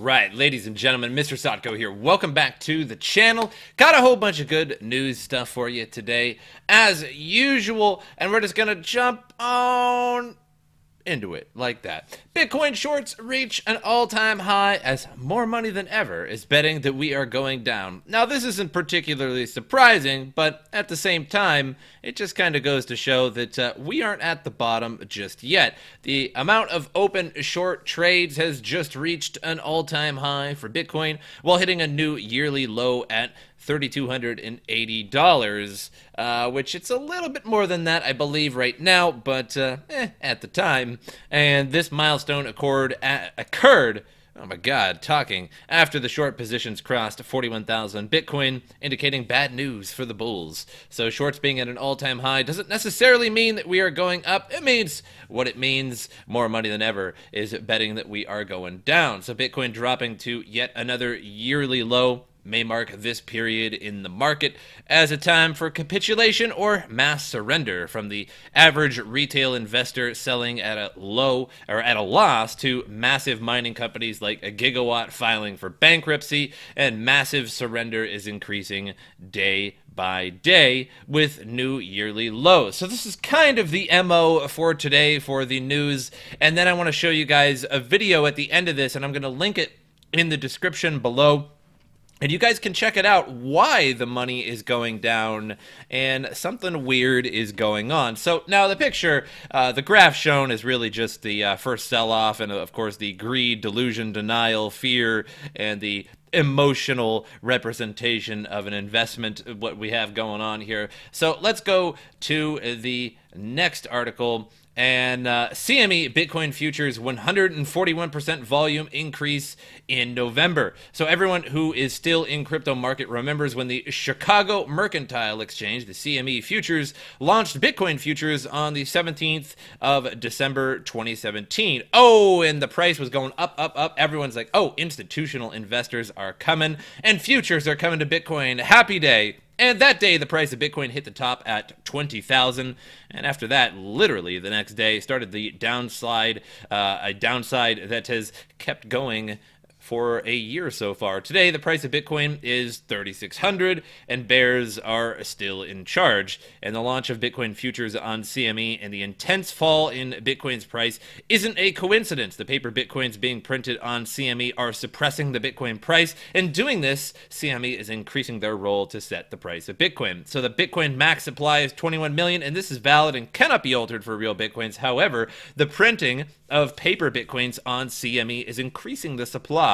Right, ladies and gentlemen, MrSotko here. Welcome back to the channel. Got a whole bunch of good news stuff for you today, as usual, and we're just gonna jump on into it like that. Bitcoin shorts reach an all-time high as more money than ever is betting that we are going down. Now, this isn't particularly surprising, but at the same time, it just kind of goes to show that we aren't at the bottom just yet. The amount of open short trades has just reached an all-time high for Bitcoin, while hitting a new yearly low at $3,280, which it's a little bit more than that, I believe, right now, but at the time. And this milestone occurred, oh my god, talking, after the short positions crossed 41,000 Bitcoin, indicating bad news for the bulls. So shorts being at an all-time high doesn't necessarily mean that we are going up. It means what it means, more money than ever is betting that we are going down. So Bitcoin dropping to yet another yearly low may mark this period in the market as a time for capitulation or mass surrender from the average retail investor selling at a low or at a loss to massive mining companies like a Gigawatt filing for bankruptcy, and massive surrender is increasing day by day with new yearly lows. So this is kind of the MO for today for the news, and then I want to show you guys a video at the end of this, and I'm going to link it in the description below. And you guys can check it out why the money is going down and something weird is going on. So now the picture, the graph shown is really just the first sell-off, and of course the greed, delusion, denial, fear, and the emotional representation of an investment, what we have going on here. So let's go to the next article. And CME Bitcoin futures 141% volume increase in November. So everyone who is still in crypto market remembers when the Chicago Mercantile Exchange, the CME futures, launched Bitcoin futures on the 17th of December 2017. Oh, and the price was going up, up, up. Everyone's like, oh, institutional investors are coming and futures are coming to Bitcoin. Happy day. And that day, the price of Bitcoin hit the top at 20,000. And after that, literally the next day, started the downslide, a downside that has kept going for a year so far. Today, the price of Bitcoin is 3,600, and bears are still in charge. And the launch of Bitcoin futures on CME and the intense fall in Bitcoin's price isn't a coincidence. The paper Bitcoins being printed on CME are suppressing the Bitcoin price, and doing this, CME is increasing their role to set the price of Bitcoin. So the Bitcoin max supply is 21 million, and this is valid and cannot be altered for real Bitcoins. However, the printing of paper Bitcoins on CME is increasing the supply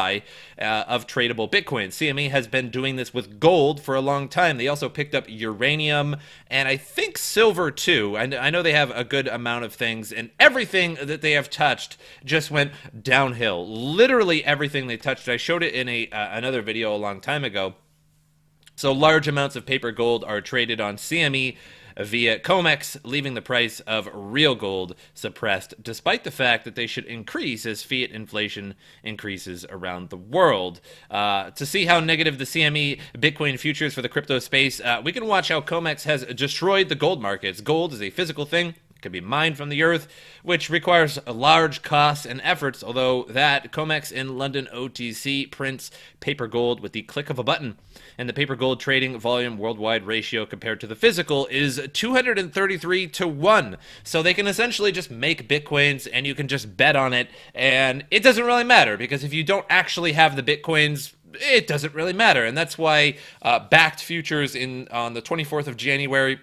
of tradable Bitcoin. CME has been doing this with gold for a long time. They also picked up uranium and I think silver too. I know they have a good amount of things, and everything that they have touched just went downhill. Literally everything they touched. I showed it in another video a long time ago. So large amounts of paper gold are traded on CME via COMEX, leaving the price of real gold suppressed, despite the fact that they should increase as fiat inflation increases around the world. To see how negative the CME Bitcoin futures for the crypto space, we can watch how COMEX has destroyed the gold markets. Gold is a physical thing. Can be mined from the earth, which requires large costs and efforts, although that COMEX in London OTC prints paper gold with the click of a button. And the paper gold trading volume worldwide ratio compared to the physical is 233 to 1. So they can essentially just make Bitcoins and you can just bet on it, and it doesn't really matter, because if you don't actually have the Bitcoins, it doesn't really matter. And that's why backed futures on the 24th of January,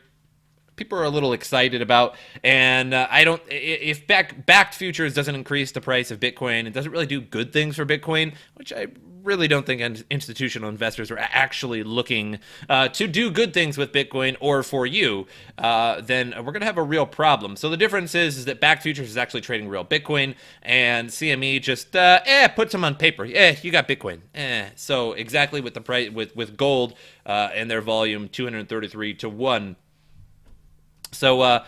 people are a little excited about, and if backed futures doesn't increase the price of Bitcoin, it doesn't really do good things for Bitcoin, which I really don't think institutional investors are actually looking to do good things with Bitcoin or for you, then we're going to have a real problem. So the difference is that backed futures is actually trading real Bitcoin, and CME just puts them on paper. You got Bitcoin. So exactly with the price with gold and their volume 233 to 1. So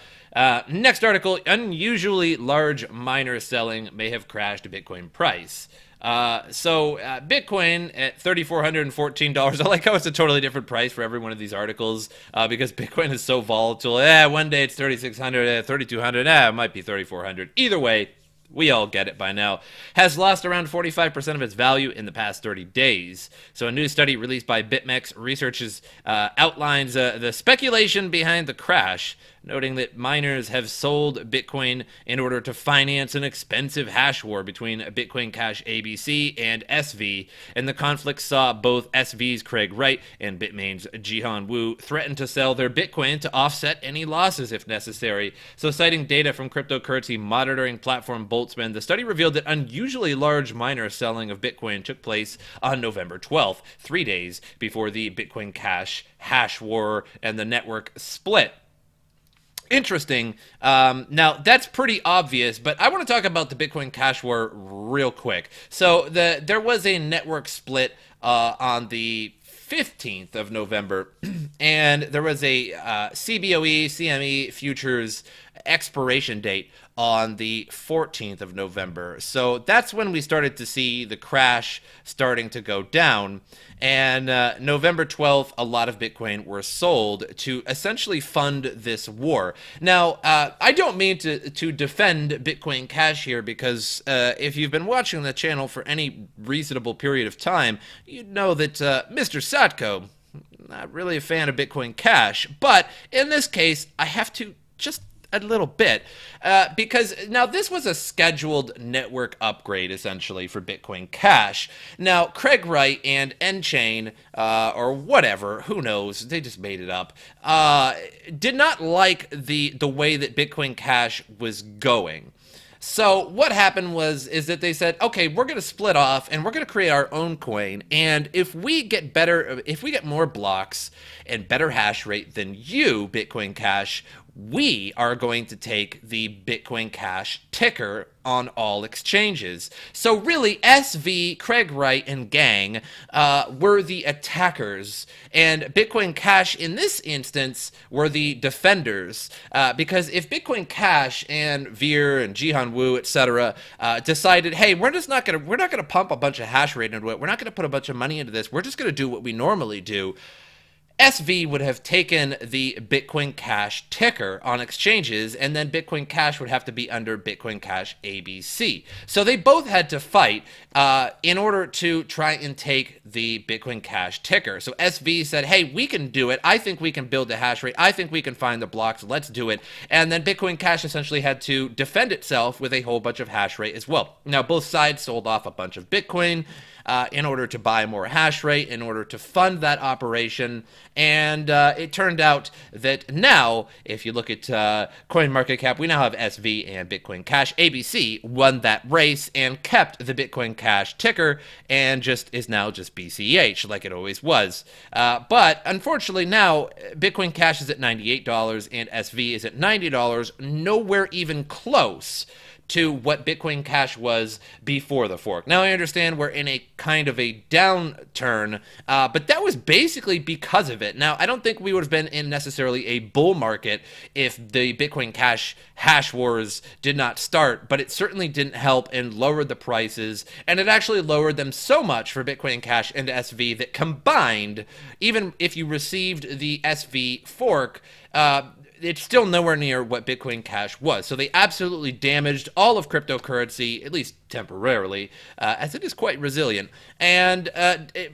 next article, unusually large miner selling may have crashed Bitcoin price. Bitcoin at $3,414. I like how it's a totally different price for every one of these articles because Bitcoin is so volatile. One day it's 3,600, 3,200, it might be 3,400. Either way, we all get it by now, has lost around 45% of its value in the past 30 days. So a new study released by BitMEX researches outlines the speculation behind the crash, noting that miners have sold Bitcoin in order to finance an expensive hash war between Bitcoin Cash ABC and SV, and the conflict saw both SV's Craig Wright and Bitmain's Jihan Wu threaten to sell their Bitcoin to offset any losses if necessary. So citing data from cryptocurrency monitoring platform Boltzmann, the study revealed that unusually large miner selling of Bitcoin took place on November 12th, 3 days before the Bitcoin Cash hash war and the network split. Interesting. Now, that's pretty obvious, but I want to talk about the Bitcoin Cash war real quick. So there was a network split on the 15th of November, and there was a CBOE, CME futures expiration date on the 14th of November. So that's when we started to see the crash starting to go down. And November 12th, a lot of Bitcoin were sold to essentially fund this war. Now, I don't mean to defend Bitcoin Cash here, because if you've been watching the channel for any reasonable period of time, you'd know that MrSotko, not really a fan of Bitcoin Cash. But in this case, I have to just a little bit, because now this was a scheduled network upgrade essentially for Bitcoin Cash. Now, Craig Wright and nChain, or whatever, who knows, they just made it up, did not like the way that Bitcoin Cash was going. So what happened is that they said, okay, we're going to split off and we're going to create our own coin. And if we get more blocks and better hash rate than you, Bitcoin Cash, we are going to take the Bitcoin Cash ticker on all exchanges. So really, SV, Craig Wright, and gang were the attackers, and Bitcoin Cash in this instance were the defenders. Because if Bitcoin Cash and Veer and Jihan Wu, etc., decided, hey, we're not gonna pump a bunch of hash rate into it, we're not gonna put a bunch of money into this, we're just gonna do what we normally do, SV would have taken the Bitcoin Cash ticker on exchanges, and then Bitcoin Cash would have to be under Bitcoin Cash ABC. So they both had to fight in order to try and take the Bitcoin Cash ticker. So SV said, hey, we can do it. I think we can build the hash rate. I think we can find the blocks. Let's do it. And then Bitcoin Cash essentially had to defend itself with a whole bunch of hash rate as well. Now, both sides sold off a bunch of Bitcoin in order to buy more hash rate, in order to fund that operation. And it turned out that now, if you look at CoinMarketCap, we now have SV and Bitcoin Cash. ABC won that race and kept the Bitcoin Cash ticker, and is now just BCH, like it always was. But unfortunately now, Bitcoin Cash is at $98 and SV is at $90, nowhere even close to what Bitcoin Cash was before the fork. Now, I understand we're in a kind of a downturn, but that was basically because of it. Now, I don't think we would have been in necessarily a bull market if the Bitcoin Cash hash wars did not start, but it certainly didn't help and lowered the prices, and it actually lowered them so much for Bitcoin Cash and SV that combined, even if you received the SV fork, it's still nowhere near what Bitcoin Cash was. So they absolutely damaged all of cryptocurrency, at least temporarily, as it is quite resilient. And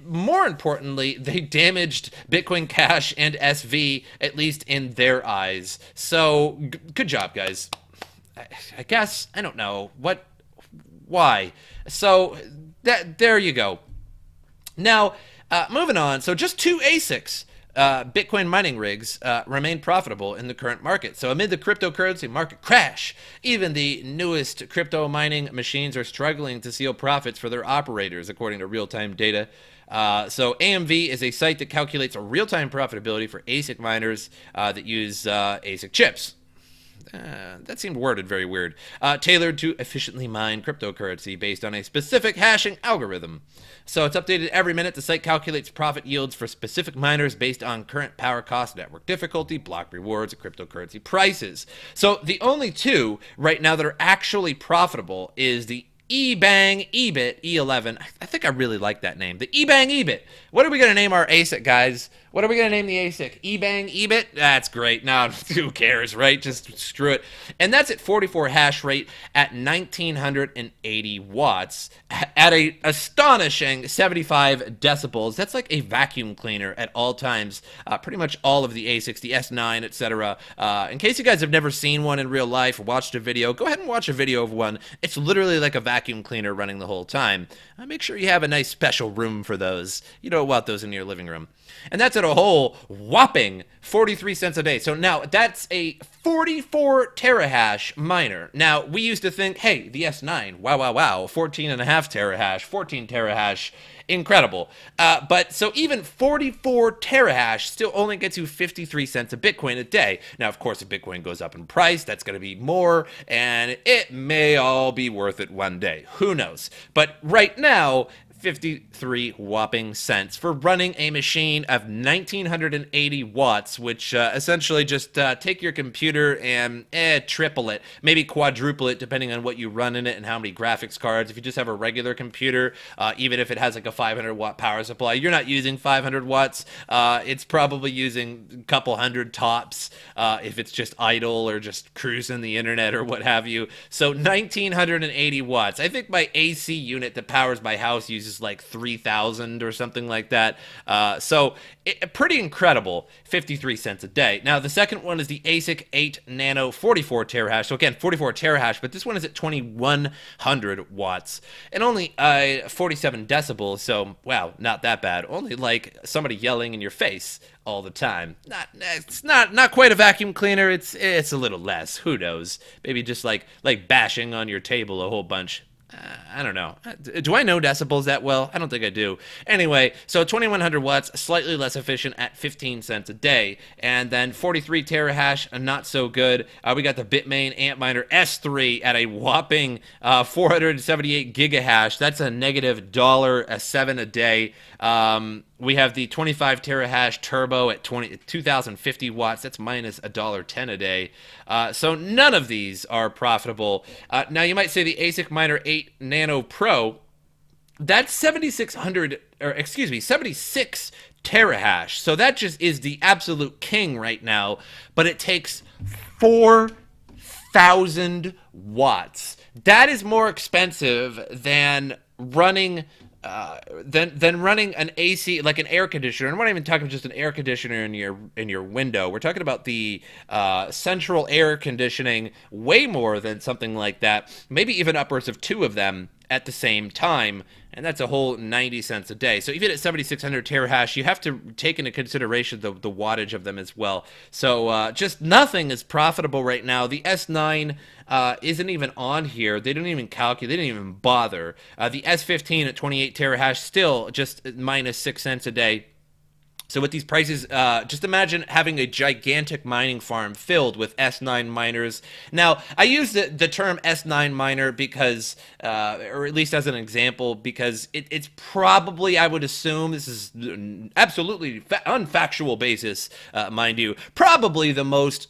more importantly, they damaged Bitcoin Cash and SV, at least in their eyes. So good job, guys. I guess, I don't know. Why? So there you go. Now, moving on. So just two ASICs. Bitcoin mining rigs remain profitable in the current market. So amid the cryptocurrency market crash, even the newest crypto mining machines are struggling to seal profits for their operators, according to real-time data. So AMV is a site that calculates a real-time profitability for ASIC miners that use ASIC chips. That seemed worded very weird. Tailored to efficiently mine cryptocurrency based on a specific hashing algorithm. So it's updated every minute. The site calculates profit yields for specific miners based on current power cost, network difficulty, block rewards, and cryptocurrency prices. So the only two right now that are actually profitable is the E-Bang EBIT E11. I think I really like that name. The E-Bang EBIT. What are we going to name our ASIC, guys? What are we going to name the ASIC? E-Bang EBIT? That's great. No, who cares, right? Just screw it. And that's at 44 hash rate at 1980 watts at a astonishing 75 decibels. That's like a vacuum cleaner at all times. Pretty much all of the ASICs, the S9, etc. In case you guys have never seen one in real life or watched a video, go ahead and watch a video of one. It's literally like a vacuum cleaner running the whole time. Make sure you have a nice special room for those. You don't want those in your living room. And that's at a whole whopping 43 cents a day. So now that's a 44 terahash miner. Now, we used to think, hey, the S9, wow, 14 and a half terahash, 14 terahash, incredible. But so even 44 terahash still only gets you 53 cents a Bitcoin a day. Now, of course, if Bitcoin goes up in price, that's going to be more, and it may all be worth it one day. Who knows? But right now, 53 whopping cents for running a machine of 1980 watts, which essentially just take your computer and triple it, maybe quadruple it, depending on what you run in it and how many graphics cards. If you just have a regular computer, even if it has like a 500 watt power supply, you're not using 500 watts. It's probably using a couple hundred tops if it's just idle or just cruising the internet or what have you. So 1980 watts. I think my AC unit that powers my house uses like 3,000 or something like that. So pretty incredible, 53 cents a day. Now, the second one is the ASIC 8 Nano 44 terahash. So again, 44 terahash, but this one is at 2,100 watts and only 47 decibels. So, wow, not that bad. Only like somebody yelling in your face all the time. It's not quite a vacuum cleaner. It's a little less. Who knows? Maybe just like bashing on your table a whole bunch. I don't know. Do I know decibels that well? I don't think I do. Anyway, so 2,100 watts, slightly less efficient at 15 cents a day. And then 43 terahash, not so good. We got the Bitmain Antminer S3 at a whopping 478 gigahash. That's a negative $1.07 a day. We have the 25 terahash turbo at 2,050 watts. That's minus $1.10 a day. So none of these are profitable. Now you might say the ASIC Miner 8 Nano Pro, that's 76 terahash. So that just is the absolute king right now. But it takes 4,000 watts. That is more expensive than running running an AC, like an air conditioner. And we're not even talking just an air conditioner in your window. We're talking about the central air conditioning, way more than something like that. Maybe even upwards of two of them at the same time, and that's a whole 90 cents a day. So even at 7,600 terahash, you have to take into consideration the wattage of them as well. So just nothing is profitable right now. The S9 isn't even on here. They didn't even calculate. They didn't even bother. The S15 at 28 terahash, still just minus 6 cents a day. So with these prices, just imagine having a gigantic mining farm filled with S9 miners. Now, I use the term S9 miner because, or at least as an example, because it's probably, I would assume, this is absolutely unfactual basis, mind you, probably the most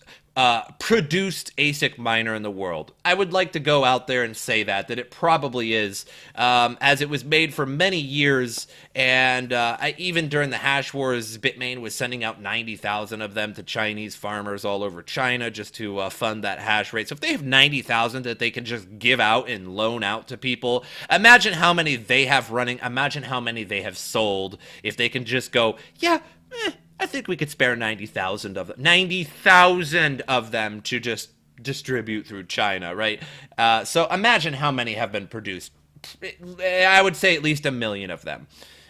produced ASIC miner in the world. I would like to go out there and say that it probably is, as it was made for many years, and even during the hash wars, Bitmain was sending out 90,000 of them to Chinese farmers all over China just to fund that hash rate. So if they have 90,000 that they can just give out and loan out to people, imagine how many they have running, imagine how many they have sold if they can just go, I think we could spare 90,000 of them. 90,000 of them to just distribute through China, right? So imagine how many have been produced. I would say at least 1 million of them.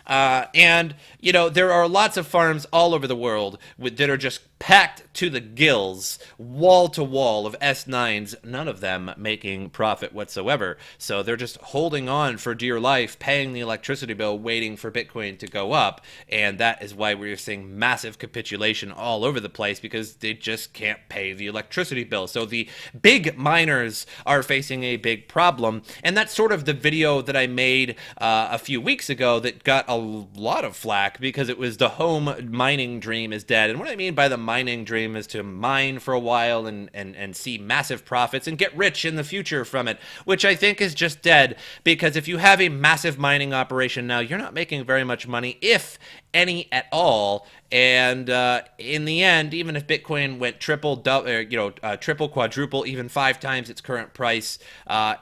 And, you know, there are lots of farms all over the world that are just packed to the gills, wall to wall of S9s, none of them making profit whatsoever. So they're just holding on for dear life, paying the electricity bill, waiting for Bitcoin to go up. And that is why we're seeing massive capitulation all over the place, because they just can't pay the electricity bill. So the big miners are facing a big problem. And that's sort of the video that I made a few weeks ago that got a lot of flack, because it was the home mining dream is dead. And what I mean by the mining dream is to mine for a while and see massive profits and get rich in the future from it, which I think is just dead, because if you have a massive mining operation now, you're not making very much money, if any at all. And in the end, even if Bitcoin went triple, triple, quadruple, even 5 times its current price,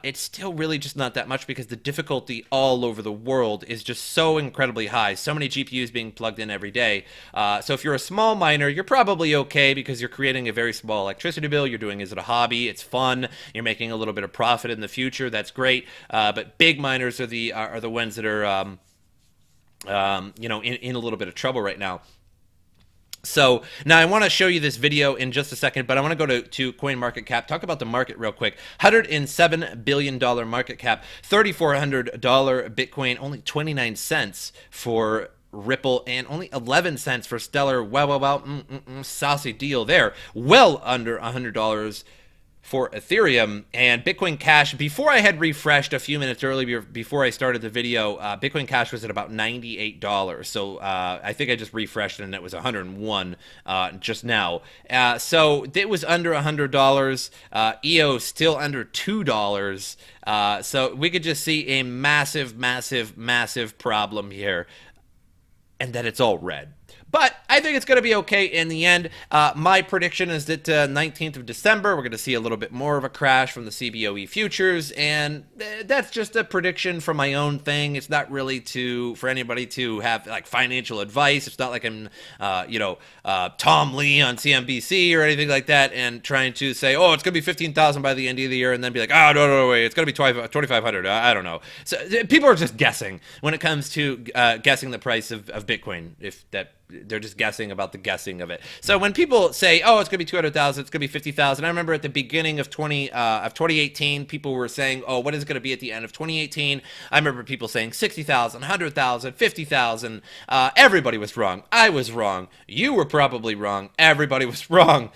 it's still really just not that much, because the difficulty all over the world is just so incredibly high. So many GPUs being plugged in every day. So if you're a small miner, you're probably okay, because you're creating a very small electricity bill. You're doing it as a hobby. It's fun. You're making a little bit of profit in the future. That's great. But big miners are the ones that are in a little bit of trouble right now. So now I want to show you this video in just a second, but I want to go to CoinMarketCap, talk about the market real quick. $107 billion market cap, $3,400 Bitcoin, only 29 cents for Ripple, and only 11 cents for Stellar. Wow, saucy deal there. Well under $100 for Ethereum. And Bitcoin Cash, before I had refreshed a few minutes earlier, before I started the video, Bitcoin Cash was at about $98. So I think I just refreshed and it was 101 just now. So it was under $100. EO still under $2. So we could just see a massive problem here, and that it's all red. But I think it's going to be okay in the end. My prediction is that 19th of December, we're going to see a little bit more of a crash from the CBOE futures, and that's just a prediction from my own thing. It's not really for anybody to have like financial advice. It's not like I'm, Tom Lee on CNBC or anything like that, and trying to say, oh, it's going to be 15,000 by the end of the year, and then be like, oh, no, wait, it's going to be 2,500. I don't know. So people are just guessing when it comes to guessing the price of Bitcoin, if that. They're just guessing about the guessing of it. So when people say, oh, it's going to be 200,000, it's going to be 50,000. I remember at the beginning of 2018, people were saying, oh, what is it going to be at the end of 2018? I remember people saying 60,000, 100,000, 50,000. Everybody was wrong. I was wrong. You were probably wrong. Everybody was wrong.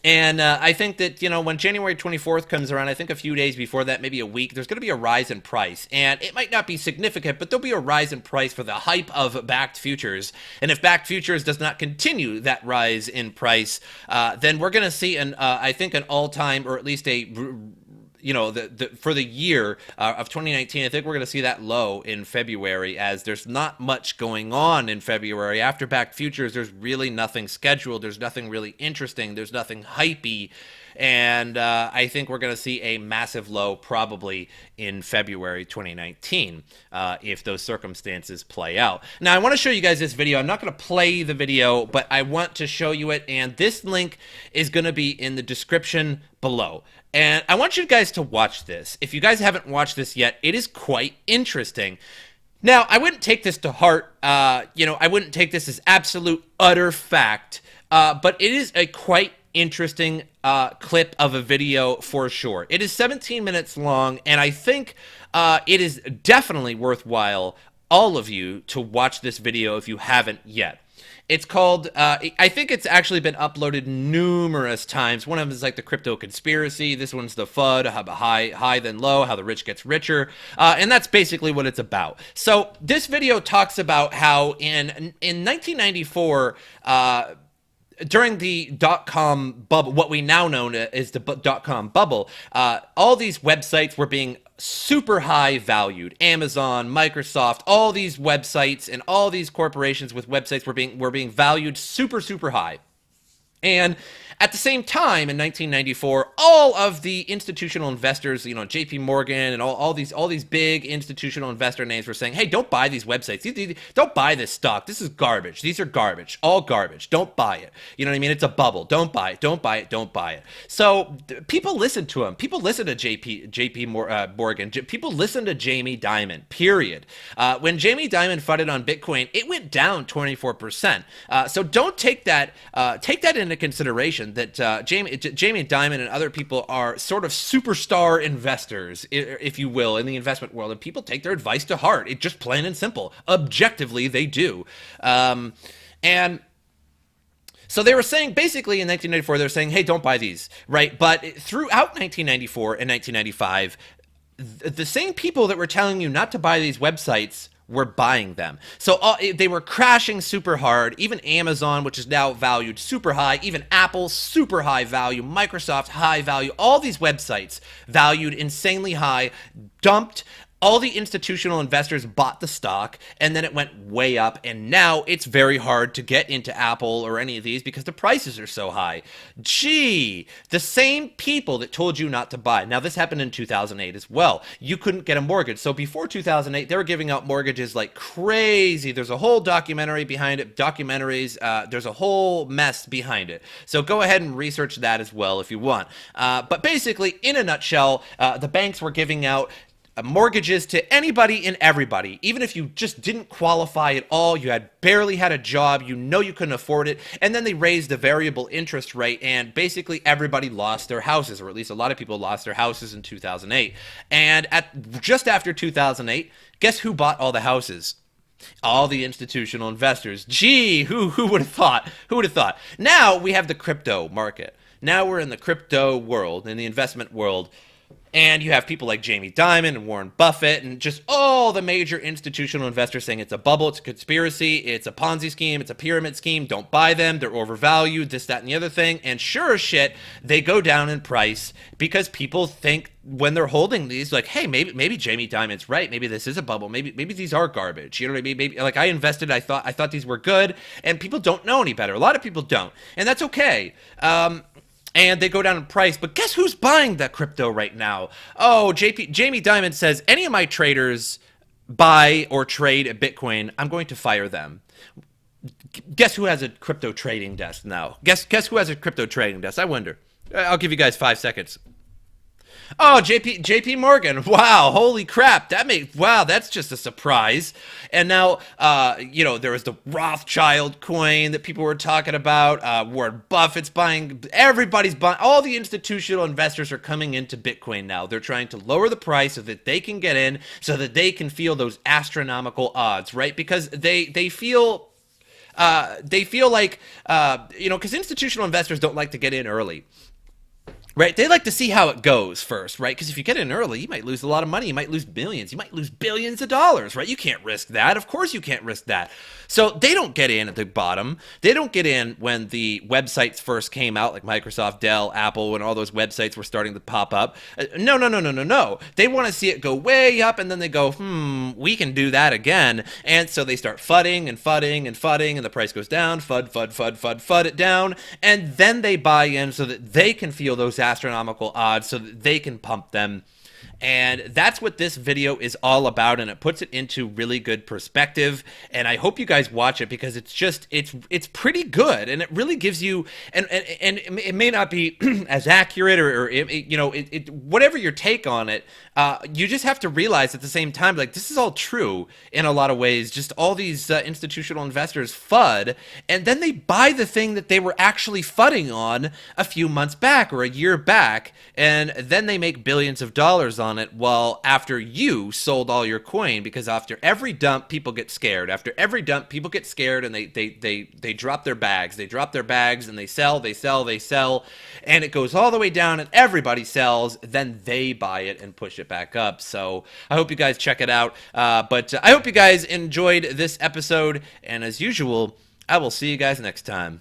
And I think that, when January 24th comes around, I think a few days before that, maybe a week, there's going to be a rise in price. And it might not be significant, but there'll be a rise in price for the hype of backed futures. And if backed futures does not continue that rise in price, then we're going to see, I think, an all-time, or at least for the year of 2019, I think we're going to see that low in February, as there's not much going on in February. After backed futures, there's really nothing scheduled. There's nothing really interesting. There's nothing hypey. And I think we're going to see a massive low probably in February 2019 if those circumstances play out. Now, I want to show you guys this video. I'm not going to play the video, but I want to show you it. And this link is going to be in the description below. And I want you guys to watch this. If you guys haven't watched this yet, it is quite interesting. Now, I wouldn't take this to heart. I wouldn't take this as absolute, utter fact. But it is a quite interesting clip of a video for sure. It is 17 minutes long, and I think it is definitely worthwhile, all of you, to watch this video if you haven't yet. It's called, I think it's actually been uploaded numerous times. One of them is like the crypto conspiracy. This one's the FUD, high then low, how the rich gets richer. And that's basically what it's about. So this video talks about how in 1994, during the dot-com bubble, what we now know as the dot-com bubble, all these websites were being super high valued. Amazon, Microsoft, all these websites and all these corporations with websites were being valued super high. And at the same time, in 1994, all of the institutional investors, JP Morgan and all these big institutional investor names were saying, hey, don't buy these websites. Don't buy this stock. This is garbage. These are garbage. All garbage. Don't buy it. You know what I mean? It's a bubble. Don't buy it. Don't buy it. Don't buy it. So people listen to him. People listen to JP Morgan. People listen to Jamie Dimon, period. When Jamie Dimon FUDed on Bitcoin, it went down 24%. So don't take that into consideration, that Jamie Dimon and other people are sort of superstar investors, if you will, in the investment world, and people take their advice to heart. It's just plain and simple. Objectively, they do. And so they were saying, basically in 1994, they were saying, hey, don't buy these, right? But throughout 1994 and 1995, the same people that were telling you not to buy these websites were buying them. So they were crashing super hard. Even Amazon, which is now valued super high, even Apple, super high value, Microsoft, high value, all these websites valued insanely high, dumped. All the institutional investors bought the stock, and then it went way up, and now it's very hard to get into Apple or any of these because the prices are so high. Gee, the same people that told you not to buy. Now, this happened in 2008 as well. You couldn't get a mortgage. So before 2008, they were giving out mortgages like crazy. There's a whole documentary behind it, there's a whole mess behind it. So go ahead and research that as well if you want. But basically, in a nutshell, the banks were giving out mortgages to anybody and everybody, even if you just didn't qualify at all, you had barely had a job, you couldn't afford it, and then they raised the variable interest rate, and basically everybody lost their houses, or at least a lot of people lost their houses in 2008. And just after 2008, guess who bought all the houses? All the institutional investors. Gee, who would have thought? Who would have thought? Now we have the crypto market. Now we're in the crypto world, in the investment world. And you have people like Jamie Dimon and Warren Buffett and just all the major institutional investors saying it's a bubble, it's a conspiracy, it's a Ponzi scheme, it's a pyramid scheme, don't buy them, they're overvalued, this, that, and the other thing. And sure as shit, they go down in price because people think when they're holding these, like, hey, maybe Jamie Dimon's right, maybe this is a bubble, maybe these are garbage. You know what I mean? Maybe like I invested, I thought these were good, and people don't know any better. A lot of people don't, and that's okay. And they go down in price. But guess who's buying that crypto right now? Oh, Jamie Dimon says, any of my traders buy or trade a Bitcoin, I'm going to fire them. Guess who has a crypto trading desk now? Guess who has a crypto trading desk? I wonder. I'll give you guys 5 seconds. Oh, JP Morgan. Wow, holy crap. Wow, that's just a surprise. And now, there was the Rothschild coin that people were talking about. Warren Buffett's buying, everybody's buying, all the institutional investors are coming into Bitcoin now. They're trying to lower the price so that they can get in, so that they can feel those astronomical odds, right? Because they feel like, because institutional investors don't like to get in early. Right, they like to see how it goes first, right? Because if you get in early, you might lose a lot of money. You might lose millions. You might lose billions of dollars, right? You can't risk that. Of course you can't risk that. So they don't get in at the bottom. They don't get in when the websites first came out, like Microsoft, Dell, Apple, when all those websites were starting to pop up. No. They want to see it go way up, and then they go, we can do that again. And so they start fudding, and the price goes down, FUD it down, and then they buy in so that they can feel those astronomical odds so that they can pump them. And that's what this video is all about, and it puts it into really good perspective. And I hope you guys watch it because it's pretty good, and it really gives you and it may not be as accurate or whatever your take on it. You just have to realize at the same time, like, this is all true in a lot of ways. Just all these institutional investors FUD, and then they buy the thing that they were actually FUDding on a few months back or a year back, and then they make billions of dollars on it. Well, after you sold all your coin, because after every dump, people get scared. After every dump, people get scared, and they drop their bags. They drop their bags, and they sell, and it goes all the way down, and everybody sells. Then they buy it and push it back up. So I hope you guys check it out. But I hope you guys enjoyed this episode, and as usual, I will see you guys next time.